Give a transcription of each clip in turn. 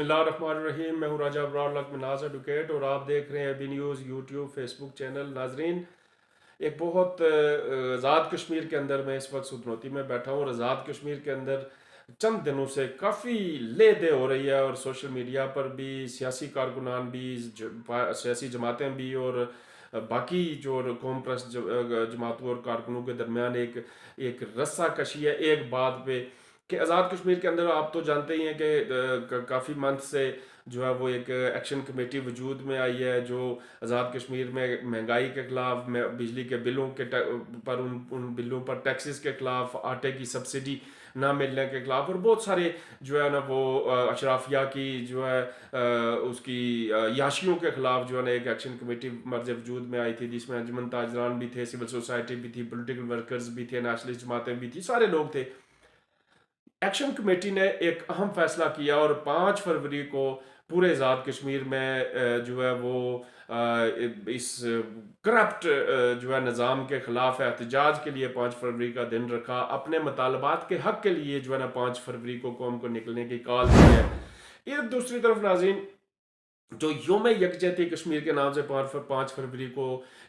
बिस्मिल्लाहिर्रहमानिर्रहीम। मैं हूँ राजा अबरार लक मिनाज एडवोकेट और आप देख रहे हैं अभी न्यूज़ यूट्यूब फेसबुक चैनल। नाजरीन, एक बहुत आज़ाद कश्मीर के अंदर मैं इस वक्त सुधनौती में बैठा हूँ और आज़ाद कश्मीर के अंदर चंद दिनों से काफ़ी ले दे हो रही है और सोशल मीडिया पर भी सियासी कारकुनान भी सियासी जमातें भी और बाकी जो कौम प्रस्त जमातों और कारकुनों के दरमियान एक एक रस्सा कशी है एक बात पे कि आज़ाद कश्मीर के अंदर आप तो जानते ही हैं कि काफ़ी मंथ से जो है वो एक एक्शन कमेटी वजूद में आई है जो आज़ाद कश्मीर में महंगाई के खिलाफ बिजली के बिलों के पर उन बिलों पर टैक्सेस के खिलाफ, आटे की सब्सिडी ना मिलने के खिलाफ और बहुत सारे जो है ना वो अशराफिया की जो है उसकी याशियों के खिलाफ जो है ना एक एक्शन कमेटी मर्ज वजूद में आई थी जिसमें अंजुमन ताजरान भी थे, सिविल सोसाइटी भी थी, पोलिटिकल वर्कर्स भी थे, नेशनलिस्ट जमातें भी थी, सारे लोग थे। एक्शन कमेटी ने एक अहम फैसला किया और 5 फरवरी को पूरे आज़ाद कश्मीर में जो है वो इस करप्ट जो है निज़ाम के खिलाफ एहतजाज के लिए 5 फरवरी का दिन रखा। अपने मुतालबात के हक के लिए जो है ना 5 फरवरी को कौम को निकलने की कॉल दी है। ये दूसरी तरफ नाज़रीन, जो योम यकजहती कश्मीर के नाम से 5 फरवरी को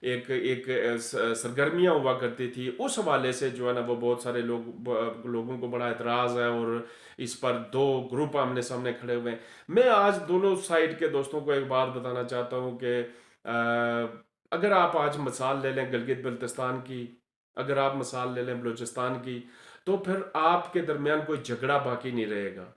एक एक सरगर्मियाँ हुआ करती थी, उस हवाले से जो है ना वो बहुत सारे लोगों को बड़ा एतराज़ है और इस पर दो ग्रुप आमने सामने खड़े हुए हैं। मैं आज दोनों साइड के दोस्तों को एक बात बताना चाहता हूँ कि अगर आप आज मिसाल ले लें गिलगित बल्तिस्तान की, अगर आप मिसाल ले लें बलूचिस्तान की, तो फिर आपके दरमियान कोई झगड़ा बाकी नहीं रहेगा।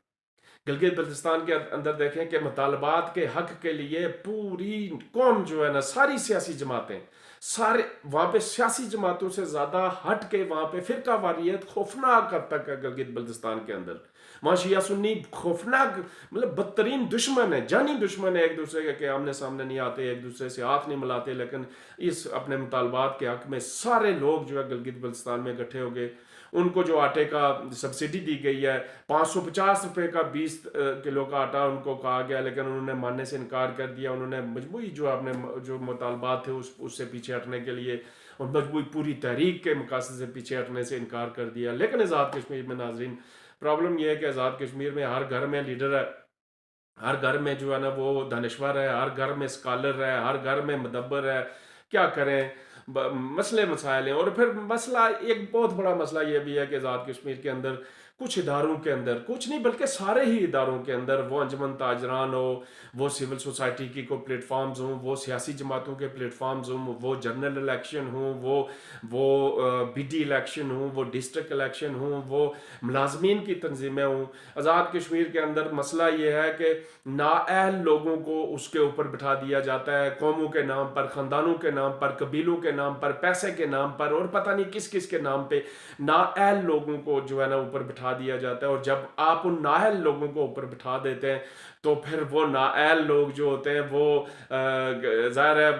गिलगित बल्तिस्तान के अंदर देखें कि मुतालबात के हक के लिए पूरी कौम जो है ना, सारी सियासी जमातें, सारे वहाँ पे सियासी जमातों से ज़्यादा हट के वहाँ पे फिरका वारियत खौफनाक हद तक है गिलगित बल्तिस्तान के अंदर। वहाँ शिया सुन्नी खौफनाक, मतलब बदतरीन दुश्मन है, जानी दुश्मन है, एक दूसरे के आमने सामने नहीं आते, एक दूसरे से हाथ नहीं मिलाते, लेकिन इस अपने मुतालबात के हक में सारे लोग जो है गिलगित बल्तिस्तान में इकट्ठे हो गए। उनको जो आटे का सब्सिडी दी गई है, 550 रुपये का 20 किलो का आटा उनको कहा गया, लेकिन उन्होंने मानने से इनकार कर दिया। उन्होंने मजबूरी जो अपने जो मुतालबात थे उससे पीछे हटने के लिए और मजबूरी पूरी तहरीक के मकासद से पीछे हटने से इनकार कर दिया। लेकिन आज़ाद कश्मीर में नाजरीन, प्रॉब्लम यह है कि आज़ाद कश्मीर में हर घर में लीडर है, हर घर में जो है ना वो दानश्वर है, हर घर में स्कॉलर है, हर घर में मुदब्बर है। क्या करें, मसले मसाइल हैं। और फिर मसला, एक बहुत बड़ा मसला ये भी है कि आज़ाद कश्मीर के अंदर कुछ इदारों के अंदर, कुछ नहीं बल्कि सारे ही इदारों के अंदर, वो अंजुमन ताजरान हो, वो सिविल सोसाइटी की को प्लेटफॉर्म्स हों, वो सियासी जमातों के प्लेटफॉर्म्स हों, वो जनरल इलेक्शन हों, वो बीडी इलेक्शन हों, वो डिस्ट्रिक्ट इलेक्शन हों, वो मुलाजमीन की तंजीमें हों, आज़ाद कश्मीर के अंदर मसला ये है कि नाअहल लोगों को उसके ऊपर बिठा दिया जाता है, कौमों के नाम पर, ख़ानदानों के नाम पर, कबीलों के नाम पर, पैसे के नाम पर और पता नहीं किस किस के नाम पे नाअहल लोगों को जो है ना ऊपर बिठा दिया जाता है। और जब आप उन नाअहल लोगों को ऊपर बिठा देते हैं तो फिर वो नाअहल लोग जो होते हैं वो ज़ाहिर है,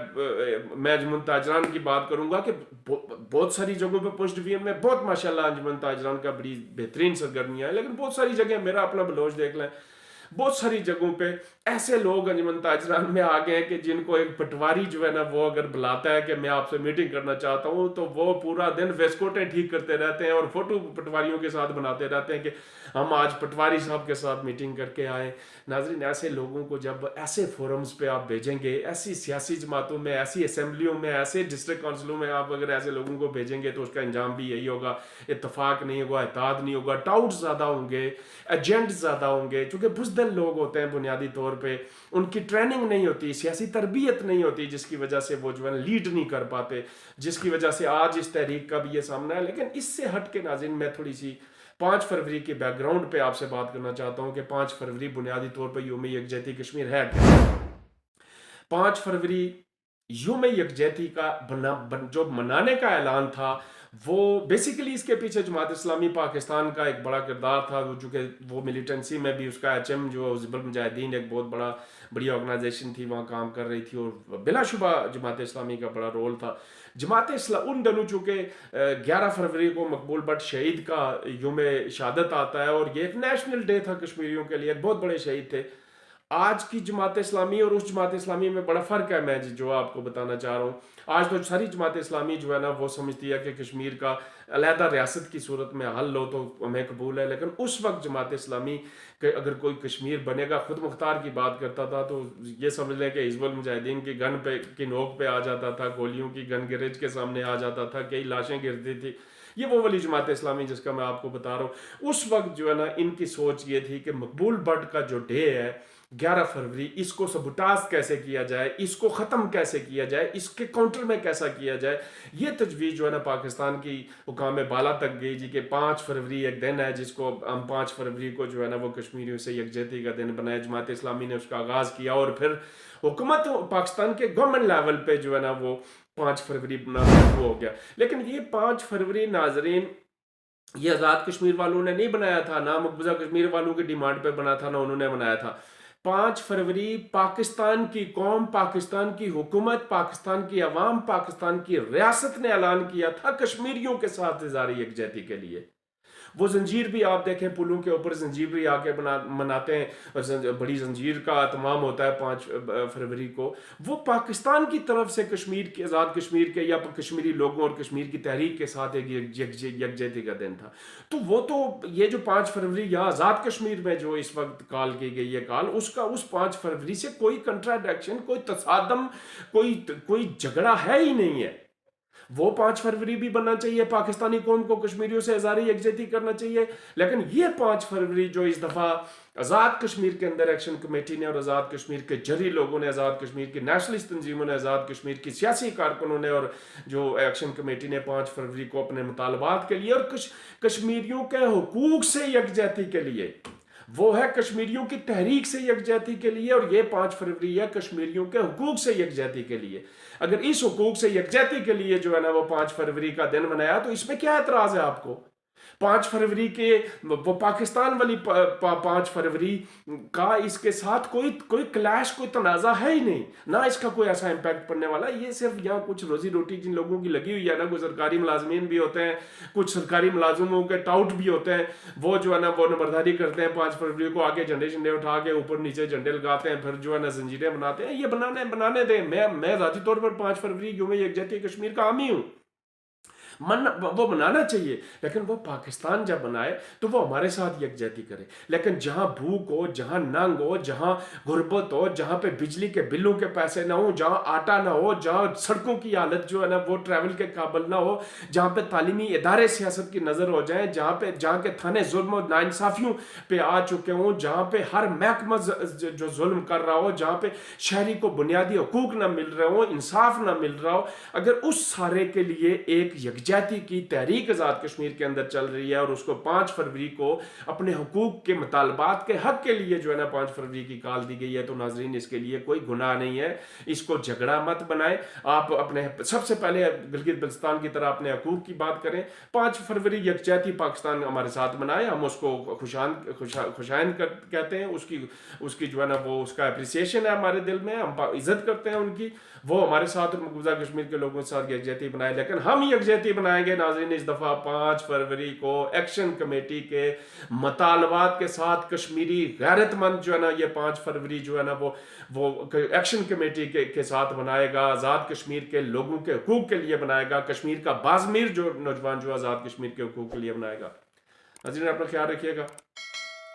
मैं अंजुमन ताजरान की बात करूंगा कि बहुत सारी जगहों पे पोस्ट डिवीजन में बहुत माशाल्लाह अंजुमन ताजरान का बड़ी बेहतरीन सरगर्मियाँ है, लेकिन बहुत सारी जगह, मेरा अपना बलोच देख लें, बहुत सारी जगहों पे ऐसे लोग अंजुमन ताजरान में आ गए हैं कि जिनको एक पटवारी जो है ना वो अगर बुलाता है कि मैं आपसे मीटिंग करना चाहता हूँ, तो वो पूरा दिन वेस्कोटें ठीक करते रहते हैं और फोटो पटवारियों के साथ बनाते रहते हैं कि हम आज पटवारी साहब के साथ मीटिंग करके आए। नाजरीन, ऐसे लोगों को जब ऐसे फोरम्स पे आप भेजेंगे, ऐसी सियासी जमातों में, ऐसी असम्बलियों में, ऐसे डिस्ट्रिक्ट काउंसिलों में आप अगर ऐसे लोगों को भेजेंगे तो उसका अंजाम भी यही होगा, इतफाक नहीं होगा, इत्तेहाद नहीं होगा, डाउट ज़्यादा होंगे, एजेंट ज़्यादा होंगे, क्योंकि बुज़दिल लोग होते हैं बुनियादी तौर पे, उनकी ट्रेनिंग नहीं होती, सियासी तरबियत नहीं होती, जिसकी वजह से वो जो है लीड नहीं कर पाते, जिसकी वजह से आज इस तहरीक का भी ये सामना है। लेकिन इससे हट के नाज़रीन, मैं थोड़ी सी 5 फरवरी के बैकग्राउंड पे आपसे बात करना चाहता हूँ कि 5 फरवरी बुनियादी तौर पर योम यकजहती कश्मीर है क्या। 5 फरवरी योम यकजहती का जो मनाने का ऐलान था, वो बेसिकली इसके पीछे जमात इस्लामी पाकिस्तान का एक बड़ा किरदार था, वो चूँकि वो मिलिटेंसी में भी उसका HM जो हिज़्बुल मुजाहिदीन एक बहुत बड़ी ऑर्गेनाइजेशन थी, वहाँ काम कर रही थी और बिलाशुबा जमात इस्लामी का बड़ा रोल था। जमात इस्लाम उन दिनों चूँकि 11 फरवरी को मकबूल भट्ट शहीद का योम शहादत आता है और ये एक नेशनल डे था कश्मीरियों के लिए, एक बहुत बड़े शहीद थे। आज की जमात इस्लामी और उस जमात इस्लामी में बड़ा फ़र्क है, मैं जो आपको बताना चाह रहा हूँ। आज तो सारी जमात इस्लामी जो है ना वो समझती है कि कश्मीर का अलहदा रियासत की सूरत में हल लो तो हमें कबूल है, लेकिन उस वक्त जमात इस्लामी के अगर कोई कश्मीर बनेगा खुद मुख्तार की बात करता था तो ये समझ लें कि हिजबुल मुजाहिदीन की गन पे की नोक पे आ जाता था, गोलियों की गन गिरेज के सामने आ जाता था, कई लाशें गिरती थी। ये वो वाली जमात इस्लामी जिसका मैं आपको बता रहा हूँ। उस वक्त जो है ना इनकी सोच ये थी कि मकबूल भट्ट का जो डे है 11 फरवरी, इसको सबुटाज कैसे किया जाए, इसको ख़त्म कैसे किया जाए, इसके काउंटर में कैसा किया जाए। ये तजवीज़ जो है ना पाकिस्तान की हुकाम बाला तक गई जी कि 5 फरवरी एक दिन है जिसको हम 5 फरवरी को जो है ना वो कश्मीरियों से यकजहती का दिन बनाया। जमात इस्लामी ने उसका आगाज़ किया और फिर हुकूमत पाकिस्तान के गवर्नमेंट लेवल पे जो है ना वो 5 फरवरी बनाना शुरू हो गया। लेकिन ये 5 फरवरी नाजरीन ये आज़ाद कश्मीर वालों ने नहीं बनाया था, ना मकबूजा कश्मीर वालों की डिमांड पे बना था, ना उन्होंने बनाया था। 5 फरवरी पाकिस्तान की कौम, पाकिस्तान की हुकूमत, पाकिस्तान की अवाम, पाकिस्तान की रियासत ने ऐलान किया था कश्मीरियों के साथ इज़हार यकजहती के लिए। वो जंजीर भी आप देखें, पुलों के ऊपर जंजीर भी आके मनाते हैं, और बड़ी जंजीर का तमाम होता है 5 फरवरी को। वो पाकिस्तान की तरफ से कश्मीर के, आज़ाद कश्मीर के या कश्मीरी लोगों और कश्मीर की तहरीक के साथ एक यकजहती का दिन था। तो वो तो ये जो 5 फरवरी या आज़ाद कश्मीर में जो इस वक्त कॉल की गई है कॉल, उसका उस 5 फरवरी से कोई कंट्राडिक्शन, कोई तसादम, कोई झगड़ा है ही नहीं है। वो 5 फरवरी भी बनना चाहिए, पाकिस्तानी कौम को कश्मीरियों से हज़ारी यकजहती करना चाहिए। लेकिन ये 5 फरवरी जो इस दफ़ा आज़ाद कश्मीर के अंदर एक्शन कमेटी ने और आज़ाद कश्मीर के जरी लोगों ने, आज़ाद कश्मीर की नेशनलिस्ट तंजीमों ने, आज़ाद कश्मीर की सियासी कारकुनों ने और जो एक्शन कमेटी ने 5 फरवरी को अपने मुतालबात के लिए और कश्मीरियों के हुकूक से यकजहती के लिए, वो है कश्मीरियों की तहरीक से यकजहती के लिए, और ये 5 फरवरी है कश्मीरियों के हुकूक से यकजहती के लिए। अगर इस हुकूक से यकजहती के लिए जो है ना वो 5 फरवरी का दिन बनाया तो इसमें क्या एतराज है आपको? 5 फरवरी के वो पाकिस्तान वाली 5 फरवरी का इसके साथ कोई कोई क्लैश, कोई तनाज़ा है ही नहीं, ना इसका कोई ऐसा इम्पैक्ट पड़ने वाला। ये सिर्फ यहाँ कुछ रोजी रोटी जिन लोगों की लगी हुई है ना, कोई सरकारी मुलाजमीन भी होते हैं, कुछ सरकारी मुलाजमों के टाउट भी होते हैं, वो जो है ना वो नंबरदारी करते हैं 5 फरवरी को, आगे झंडे झंडे उठा के ऊपर नीचे झंडे लगाते हैं, फिर जो है ना जंजीरें बनाते हैं। ये बनाने दें। मैं ज़ाती तौर पर 5 फरवरी यूं यकजहती कश्मीर का हामी हूँ, वो बनाना चाहिए, लेकिन वो पाकिस्तान जब बनाए तो वो हमारे साथ यकजहती करे। लेकिन जहां भूख हो, जहां नंग हो, जहां गुर्बत हो, जहां पे बिजली के बिलों के पैसे ना हो, जहां आटा ना हो, जहां सड़कों की हालत जो है ना वो ट्रैवल के काबिल ना हो, जहां पे तालीमी इदारे सियासत की नजर हो जाए, जहां के थाने जुल्म और नाइंसाफियों पे आ चुके हों, जहां पे हर महकमा जो जुल्म कर रहा हो, जहां पे शहरी को बुनियादी हकूक ना मिल रहे हो, इंसाफ ना मिल रहा हो, अगर उस सारे के लिए एक यकजहती की तहरीक आज़ाद कश्मीर के अंदर चल रही है और उसको 5 फरवरी को अपने हुकूक के मुतालबात के हक के लिए जो है ना 5 फरवरी की कॉल दी गई है, तो नाजरीन इसके लिए कोई गुनाह नहीं है। इसको झगड़ा मत बनाए। आप अपने सबसे पहले गिलगित बल्तिस्तान की तरह अपने हकूक की बात करें। 5 फरवरी यकजहती पाकिस्तान हमारे साथ मनाए, हम उसको खुशाइन कहते हैं, उसकी जो है ना वो उसका अप्रिसिएशन है हमारे दिल में, हम इज्जत करते हैं उनकी। वो हमारे साथ और मकबूजा कश्मीर के लोगों के साथ यकजहती बनाए, लेकिन हम यकजहती बनाएंगे नाज़रीन इस दफ़ा 5 फरवरी को एक्शन कमेटी के मुतालबात के साथ। कश्मीरी गैरतमंद जो है ना ये 5 फरवरी जो है ना वो एक्शन कमेटी के साथ बनाएगा, आज़ाद कश्मीर के लोगों के हकूक़ के लिए बनाएगा, कश्मीर का बाज़मीर जो नौजवान जो आज़ाद कश्मीर के हकूक़ के लिए बनाएगा। नाज़रीन अपना ख्याल रखिएगा,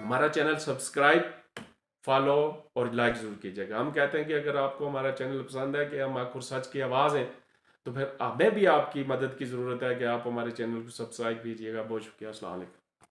हमारा चैनल सब्सक्राइब, फॉलो और लाइक ज़रूर कीजिएगा। हम कहते हैं कि अगर आपको हमारा चैनल पसंद है, कि हम आखिर सच की आवाज़ हैं, तो फिर हमें भी आपकी मदद की ज़रूरत है कि आप हमारे चैनल को सब्सक्राइब कीजिएगा। बहुत शुक्रिया। अस्सलाम वालेकुम।